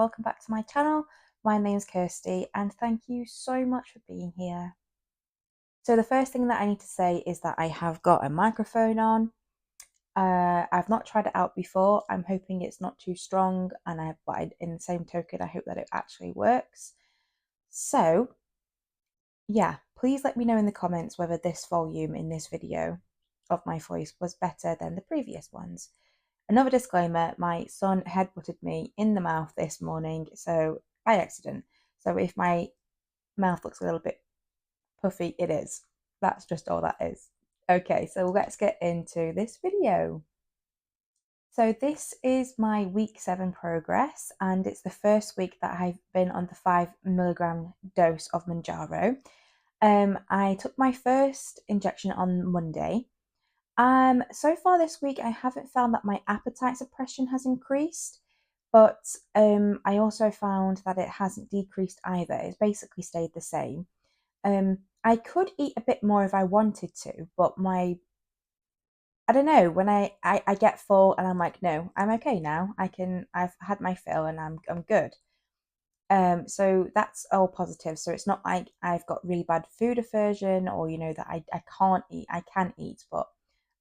welcome back to my channel. My name's Kirsty and thank you so much for being here. So the first thing that I need to say is that I have got a microphone on. I've not tried it out before. I'm hoping it's not too strong, and in the same token, I hope that it actually works. So yeah, please let me know in the comments whether this volume in this video of my voice was better than the previous ones. Another disclaimer, my son headbutted me in the mouth this morning, so by accident. So if my mouth looks a little bit puffy, it is. That's just all that is. Okay, so let's get into this video. So this is my week 7 progress, and it's the first week that I've been on the 5 mg dose of MOUNJARO. I took my first injection on Monday. So far this week, I haven't found that my appetite suppression has increased, but I also found that it hasn't decreased either. It's basically stayed the same. I could eat a bit more if I wanted to, but I don't know, when I get full and I'm like, no, I'm okay now. I've had my fill and I'm good. So that's all positive. So it's not like I've got really bad food aversion, or that I can't eat. I can eat, but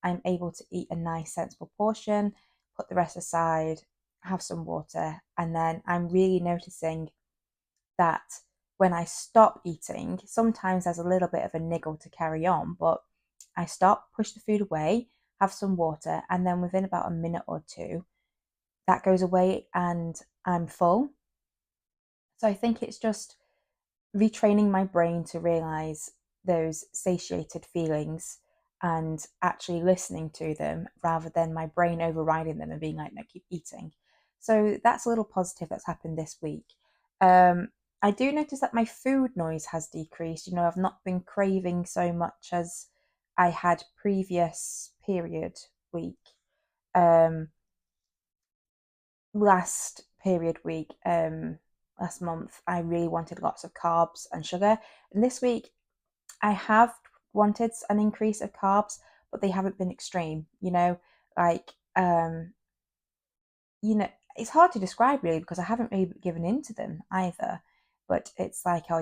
I'm able to eat a nice sensible portion, put the rest aside, have some water, and then I'm really noticing that when I stop eating, sometimes there's a little bit of a niggle to carry on, but I stop, push the food away, have some water, and then within about a minute or two, that goes away and I'm full. So I think it's just retraining my brain to realize those satiated feelings and actually listening to them rather than my brain overriding them and being like, no, keep eating. So that's a little positive that's happened this week. I do notice that my food noise has decreased. I've not been craving so much as I had previous period week. Last period week, last month, I really wanted lots of carbs and sugar. And this week, I have wanted an increase of carbs, but they haven't been extreme, like, it's hard to describe really because I haven't really given in to them either. But it's like, oh,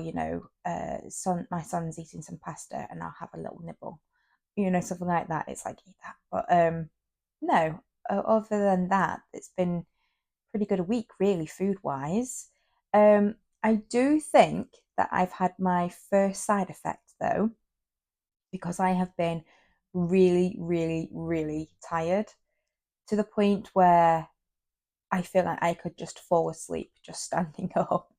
my son's eating some pasta and I'll have a little nibble, something like that. It's like, eat that. But no, other than that, it's been pretty good a week, really, food wise. I do think that I've had my first side effect though, because I have been really, really, really tired to the point where I feel like I could just fall asleep just standing up.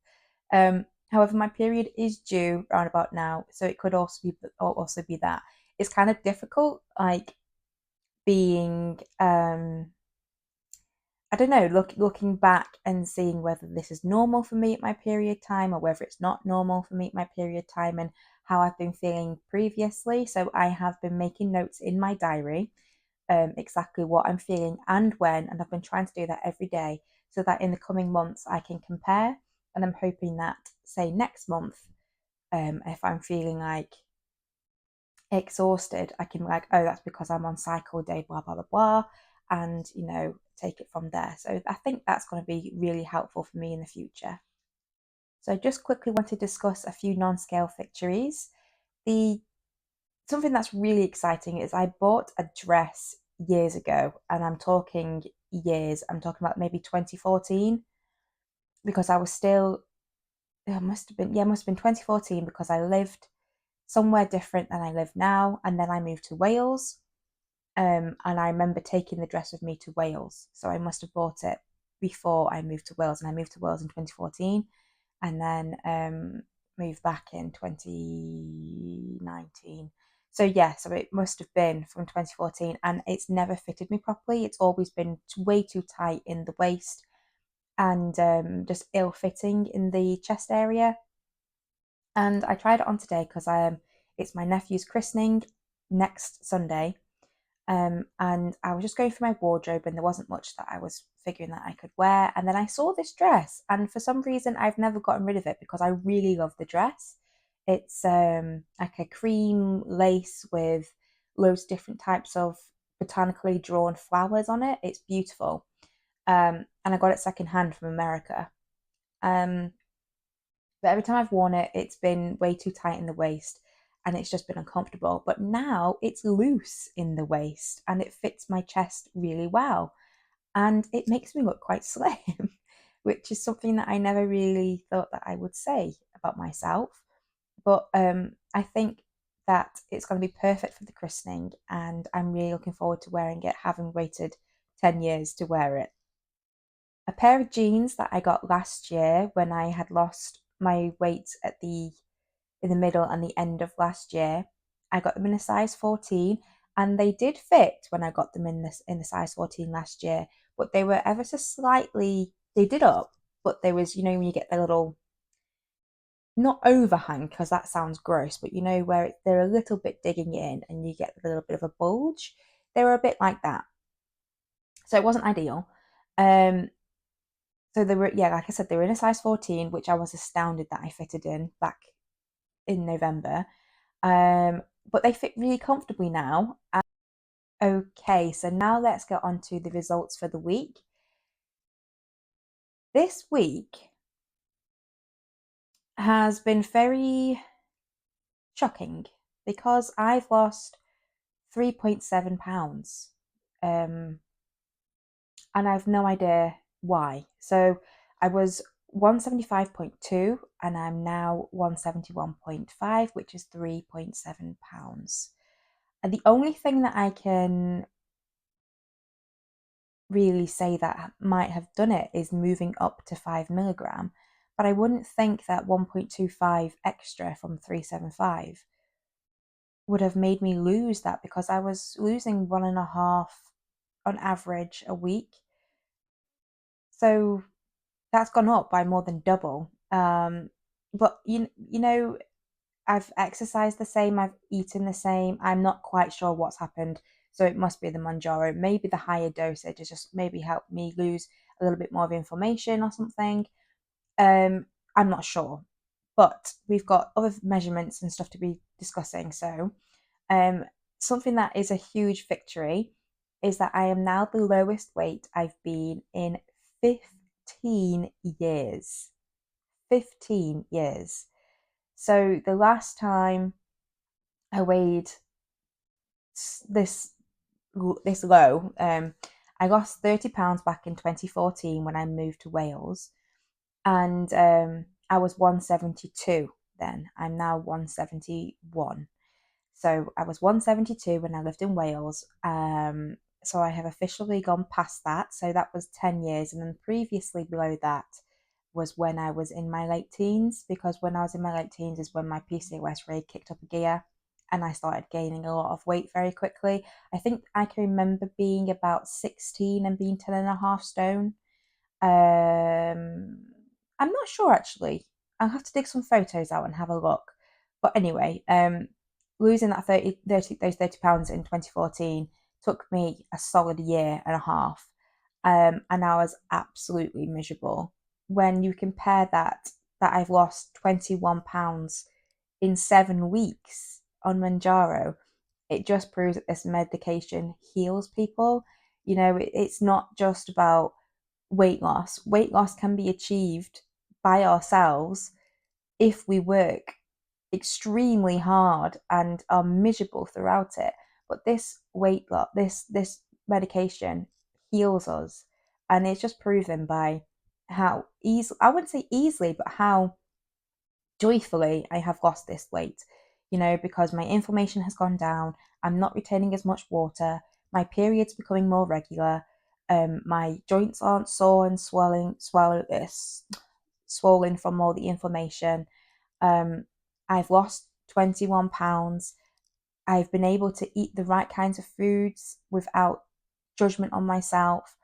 However, my period is due around about now, so it could also be that. It's kind of difficult, like being I don't know, looking back and seeing whether this is normal for me at my period time or whether it's not normal for me at my period time, and how I've been feeling previously. So I have been making notes in my diary, exactly what I'm feeling and when, and I've been trying to do that every day so that in the coming months I can compare. And I'm hoping that, say, next month, if I'm feeling like exhausted, I can be like, oh, that's because I'm on cycle day, blah, blah, blah, blah, and, take it from there. So I think that's going to be really helpful for me in the future. So I just quickly want to discuss a few non-scale victories. Something that's really exciting is I bought a dress years ago, and I'm talking years. I'm talking about maybe 2014, because I was still, it must have been 2014, because I lived somewhere different than I live now, and then I moved to Wales. And I remember taking the dress with me to Wales, so I must have bought it before I moved to Wales, and I moved to Wales in 2014, and then moved back in 2019. So yeah, so it must have been from 2014, and it's never fitted me properly. It's always been way too tight in the waist, and just ill-fitting in the chest area. And I tried it on today because it's my nephew's christening next Sunday. And I was just going through my wardrobe, and there wasn't much that I was figuring that I could wear. And then I saw this dress, and for some reason I've never gotten rid of it because I really love the dress. It's like a cream lace with loads of different types of botanically drawn flowers on it. It's beautiful. And I got it secondhand from America. But every time I've worn it, it's been way too tight in the waist and it's just been uncomfortable. But now it's loose in the waist and it fits my chest really well. And it makes me look quite slim, which is something that I never really thought that I would say about myself. But I think that it's going to be perfect for the christening, and I'm really looking forward to wearing it, having waited 10 years to wear it. A pair of jeans that I got last year when I had lost my weight at the in the middle and the end of last year. I got them in a size 14 and they did fit when I got them in the size 14 last year, but they were ever so slightly they did up, but there was, when you get the little, not overhang because that sounds gross, but where they're a little bit digging in and you get a little bit of a bulge. They were a bit like that. So it wasn't ideal. Um so they were, yeah, like I said, they were in a size 14, which I was astounded that I fitted in back in November. But they fit really comfortably now. Okay, so now let's get on to the results for the week. This week has been very shocking because I've lost 3.7 pounds. Um, and I've no idea why. So I was 175.2 and I'm now 171.5, which is 3.7 pounds. And the only thing that I can really say that might have done it is moving up to 5 milligram. But I wouldn't think that 1.25 extra from 375 would have made me lose that, because I was losing 1.5 on average a week. So that's gone up by more than double. But I've exercised the same, I've eaten the same. I'm not quite sure what's happened. So it must be the MOUNJARO. Maybe the higher dosage has just maybe helped me lose a little bit more of inflammation or something. I'm not sure. But we've got other measurements and stuff to be discussing. So um, something that is a huge victory is that I am now the lowest weight I've been in 15 years. 15 years. So the last time I weighed this this low, I lost 30 pounds back in 2014 when I moved to Wales, and I was 172 then. I'm now 171. So I was 172 when I lived in Wales. So I have officially gone past that. So that was 10 years. And then previously below that was when I was in my late teens, because when I was in my late teens is when my PCOS really kicked up a gear and I started gaining a lot of weight very quickly. I think I can remember being about 16 and being 10.5 stone. I'm not sure actually. I'll have to dig some photos out and have a look. But anyway, losing that 30 pounds in 2014 took me a solid year and a half. And I was absolutely miserable. When you compare that I've lost 21 pounds in 7 weeks on MOUNJARO, it just proves that this medication heals people. It's not just about weight loss. Weight loss can be achieved by ourselves if we work extremely hard and are miserable throughout it. But this weight loss, this medication heals us, and it's just proven by how easy, I wouldn't say easily, but how joyfully I have lost this weight. Because my inflammation has gone down, I'm not retaining as much water, my period's becoming more regular, my joints aren't sore and swollen from all the inflammation. I've lost 21 pounds. I've been able to eat the right kinds of foods without judgment on myself.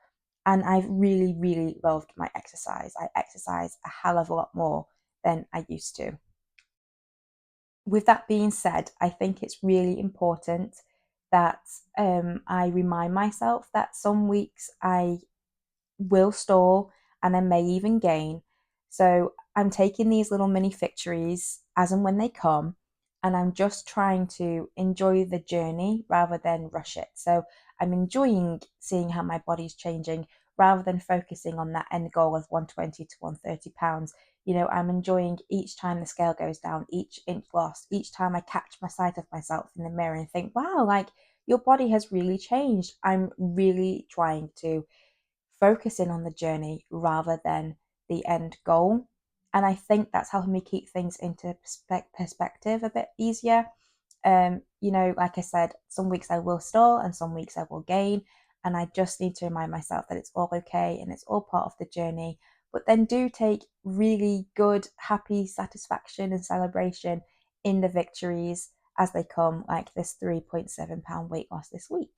And I've really, really loved my exercise. I exercise a hell of a lot more than I used to. With that being said, I think it's really important that I remind myself that some weeks I will stall and I may even gain. So I'm taking these little mini victories as and when they come, and I'm just trying to enjoy the journey rather than rush it. So I'm enjoying seeing how my body's changing rather than focusing on that end goal of 120 to 130 pounds. I'm enjoying each time the scale goes down, each inch lost, each time I catch my sight of myself in the mirror and think, wow, like your body has really changed. I'm really trying to focus in on the journey rather than the end goal. And I think that's helping me keep things into perspective a bit easier. Like I said, some weeks I will stall and some weeks I will gain. And I just need to remind myself that it's all okay and it's all part of the journey. But then do take really good, happy satisfaction and celebration in the victories as they come, like this 3.7 pound weight loss this week.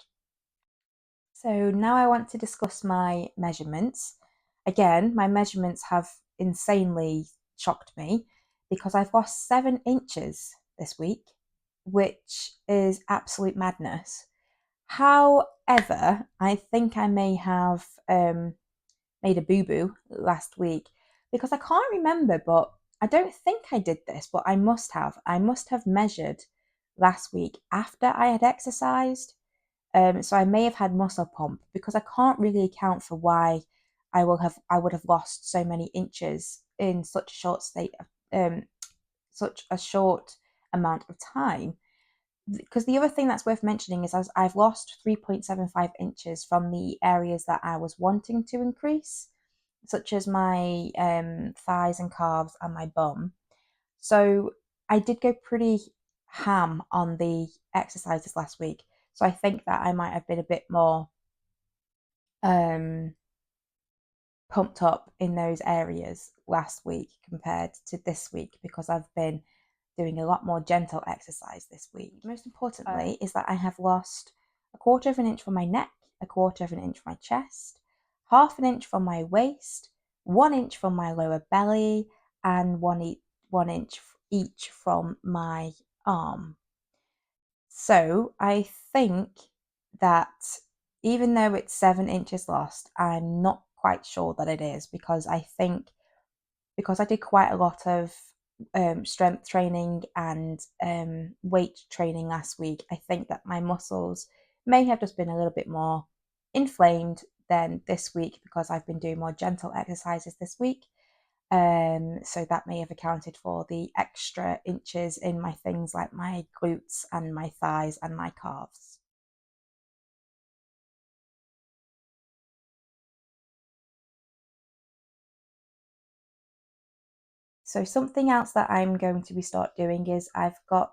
So now I want to discuss my measurements. Again, my measurements have insanely shocked me because I've lost 7 inches this week, which is absolute madness. However, I think I may have made a boo boo last week because I can't remember, but I don't think I did this, but I must have. I must have measured last week after I had exercised. So I may have had muscle pump because I can't really account for why I would have lost so many inches in such a short such a short amount of time. Because the other thing that's worth mentioning is I've lost 3.75 inches from the areas that I was wanting to increase, such as my thighs and calves and my bum. So I did go pretty ham on the exercises last week. So I think that I might have been a bit more um, pumped up in those areas last week compared to this week because I've been doing a lot more gentle exercise this week. Most importantly is that I have lost a quarter of an inch from my neck, a quarter of an inch from my chest, half an inch from my waist, 1 inch from my lower belly, and 1 inch each from my arm. So I think that even though it's 7 inches lost, I'm not quite sure that it is because I think because I did quite a lot of strength training and weight training last week, I think that my muscles may have just been a little bit more inflamed than this week because I've been doing more gentle exercises this week. So that may have accounted for the extra inches in my things like my glutes and my thighs and my calves. So something else that I'm going to be start doing is I've got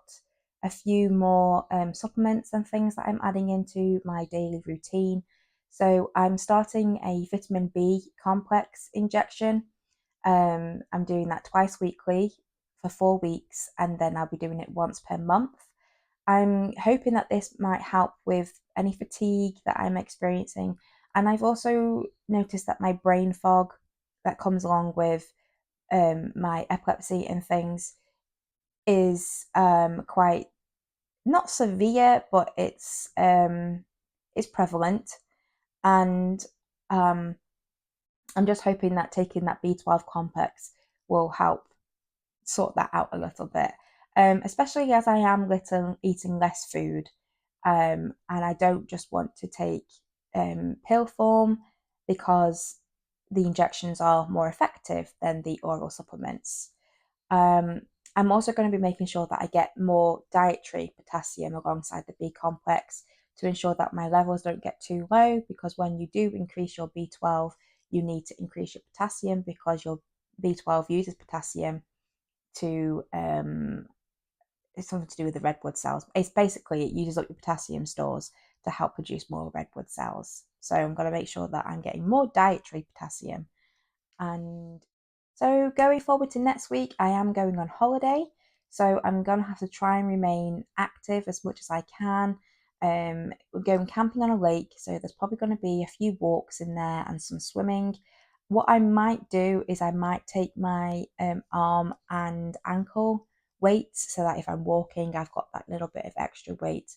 a few more supplements and things that I'm adding into my daily routine. So I'm starting a vitamin B complex injection. I'm doing that twice weekly for 4 weeks, and then I'll be doing it once per month. I'm hoping that this might help with any fatigue that I'm experiencing. And I've also noticed that my brain fog that comes along with my epilepsy and things is quite not severe, but it's prevalent, and um, I'm just hoping that taking that B12 complex will help sort that out a little bit, especially as I am eating less food, and I don't just want to take pill form because the injections are more effective than the oral supplements. Um, I'm also going to be making sure that I get more dietary potassium alongside the B complex to ensure that my levels don't get too low because when you do increase your B12, you need to increase your potassium because your B12 uses potassium to it's something to do with the red blood cells. It's basically it uses up your potassium stores to help produce more red blood cells. So I'm going to make sure that I'm getting more dietary potassium. And so going forward to next week, I am going on holiday. So I'm going to have to try and remain active as much as I can. We're going camping on a lake, so there's probably going to be a few walks in there and some swimming. What I might do is I might take my arm and ankle weights so that if I'm walking, I've got that little bit of extra weight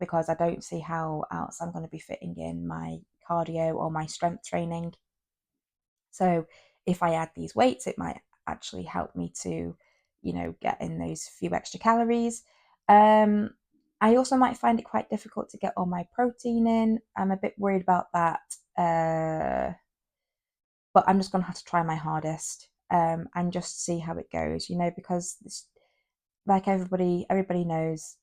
because I don't see how else I'm going to be fitting in my cardio or my strength training. So if I add these weights, it might actually help me to, get in those few extra calories. Um, I also might find it quite difficult to get all my protein in. I'm a bit worried about that but I'm just going to have to try my hardest, and just see how it goes, because like everybody knows,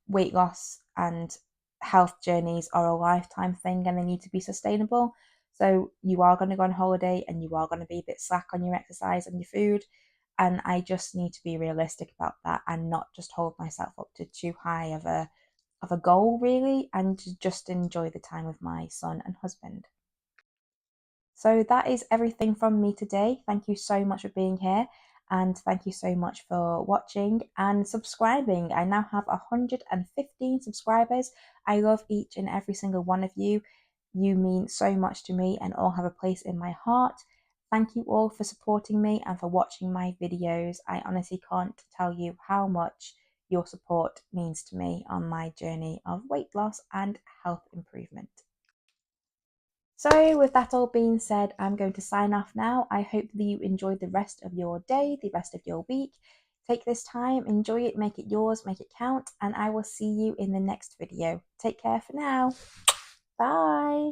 weight loss and health journeys are a lifetime thing, and they need to be sustainable. So you are going to go on holiday and you are going to be a bit slack on your exercise and your food. And I just need to be realistic about that and not just hold myself up to too high of a goal, really, and to just enjoy the time with my son and husband. So that is everything from me today. Thank you so much for being here, and thank you so much for watching and subscribing. I now have 115 subscribers. I love each and every single one of you. You mean so much to me and all have a place in my heart. Thank you all for supporting me and for watching my videos. I honestly can't tell you how much your support means to me on my journey of weight loss and health improvement. So, with that all being said, I'm going to sign off now. I hope that you enjoyed the rest of your day, the rest of your week. Take this time, enjoy it, make it yours, make it count, and I will see you in the next video. Take care for now. Bye.